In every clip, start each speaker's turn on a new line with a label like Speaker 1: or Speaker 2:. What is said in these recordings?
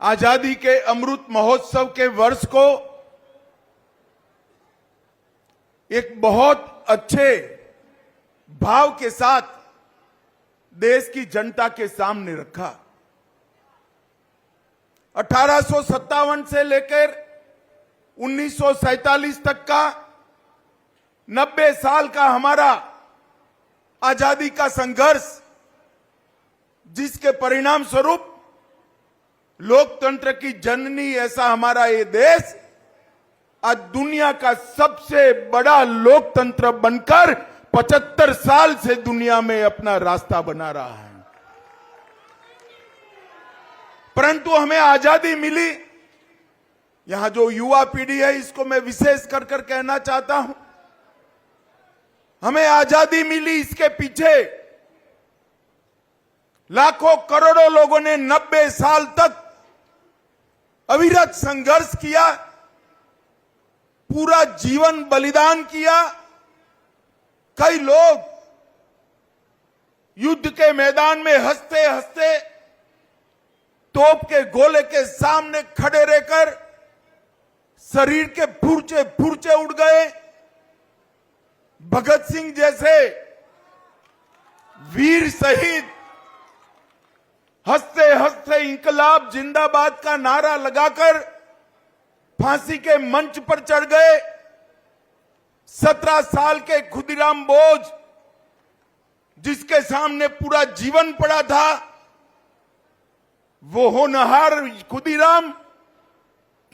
Speaker 1: आजादी के अमृत महोत्सव के वर्ष को एक बहुत अच्छे भाव के साथ देश की जनता के सामने रखा। 1857 से लेकर 1947 तक का 90 साल का हमारा आजादी का संघर्ष, जिसके परिणाम स्वरूप लोकतंत्र की जननी ऐसा हमारा ये देश आज दुनिया का सबसे बड़ा लोकतंत्र बनकर 75 साल से दुनिया में अपना रास्ता बना रहा है। परंतु हमें आजादी मिली, यहां जो युवा पीढ़ी है इसको मैं विशेष कर कहना चाहता हूं, हमें आजादी मिली, इसके पीछे लाखों करोड़ों लोगों ने 90 साल तक अविरत संघर्ष किया, पूरा जीवन बलिदान किया। कई लोग युद्ध के मैदान में हंसते हंसते तोप के गोले के सामने खड़े रहकर शरीर के फुर्चे फुर्चे उड़ गए। भगत सिंह जैसे वीर शहीद हंसते हंसते इंकलाब जिंदाबाद का नारा लगाकर फांसी के मंच पर चढ़ गए। 17 साल के खुदीराम बोस, जिसके सामने पूरा जीवन पड़ा था, वो होनहार खुदीराम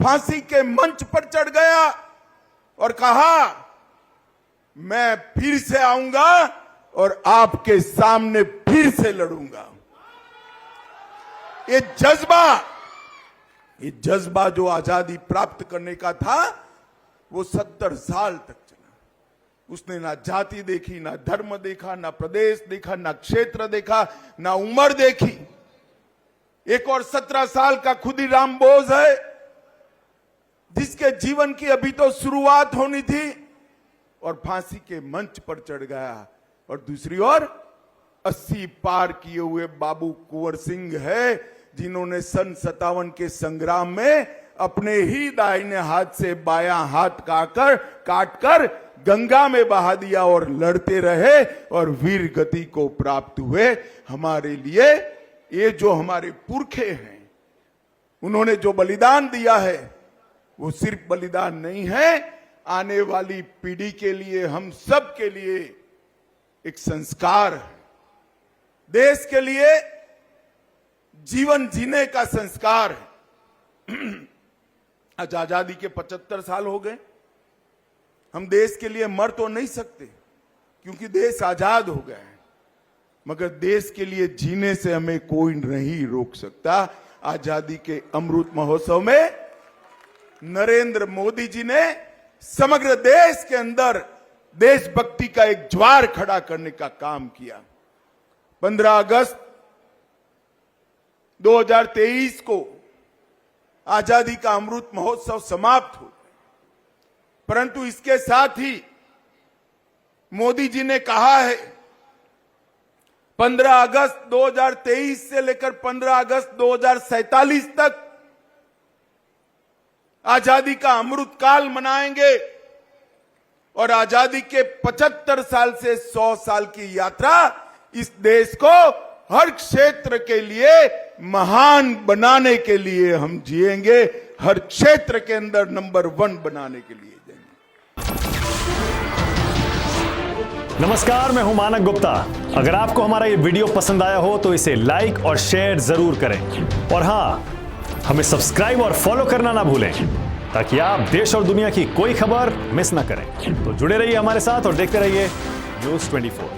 Speaker 1: फांसी के मंच पर चढ़ गया और कहा, मैं फिर से आऊंगा और आपके सामने फिर से लड़ूंगा। ये जज्बा जो आजादी प्राप्त करने का था, वो 70 साल तक चला। उसने ना जाति देखी, ना धर्म देखा, ना प्रदेश देखा, ना क्षेत्र देखा, ना उम्र देखी। एक और 17 साल का खुदीराम बोस है, जिसके जीवन की अभी तो शुरुआत होनी थी और फांसी के मंच पर चढ़ गया। और दूसरी ओर 80 पार किए हुए बाबू कुंवर सिंह है, जिन्होंने सन 57 के संग्राम में अपने ही दाहिने हाथ से बायां हाथ काटकर गंगा में बहा दिया और लड़ते रहे और वीर गति को प्राप्त हुए। हमारे लिए ये जो हमारे पुरखे हैं, उन्होंने जो बलिदान दिया है, वो सिर्फ बलिदान नहीं है, आने वाली पीढ़ी के लिए, हम सब के लिए एक संस्कार है। देश के लिए जीवन जीने का संस्कार है। आज आजादी के 75 साल हो गए। हम देश के लिए मर तो नहीं सकते क्योंकि देश आजाद हो गया है, मगर देश के लिए जीने से हमें कोई नहीं रोक सकता। आजादी के अमृत महोत्सव में नरेंद्र मोदी जी ने समग्र देश के अंदर देशभक्ति का एक ज्वार खड़ा करने का काम किया। 15 अगस्त 2023 को आजादी का अमृत महोत्सव समाप्त हो, परंतु इसके साथ ही मोदी जी ने कहा है 15 अगस्त 2023 से लेकर 15 अगस्त 2047 तक आजादी का अमृत काल मनाएंगे और आजादी के 75 साल से 100 साल की यात्रा इस देश को हर क्षेत्र के लिए महान बनाने के लिए हम जिएंगे, हर क्षेत्र के अंदर नंबर 1 बनाने के लिए देंगे।
Speaker 2: नमस्कार, मैं हूं मानक गुप्ता। अगर आपको हमारा ये वीडियो पसंद आया हो तो इसे लाइक और शेयर जरूर करें और हां, हमें सब्सक्राइब और फॉलो करना ना भूलें ताकि आप देश और दुनिया की कोई खबर मिस ना करें। तो जुड़े रहिए हमारे साथ और देखते रहिए न्यूज़ 24।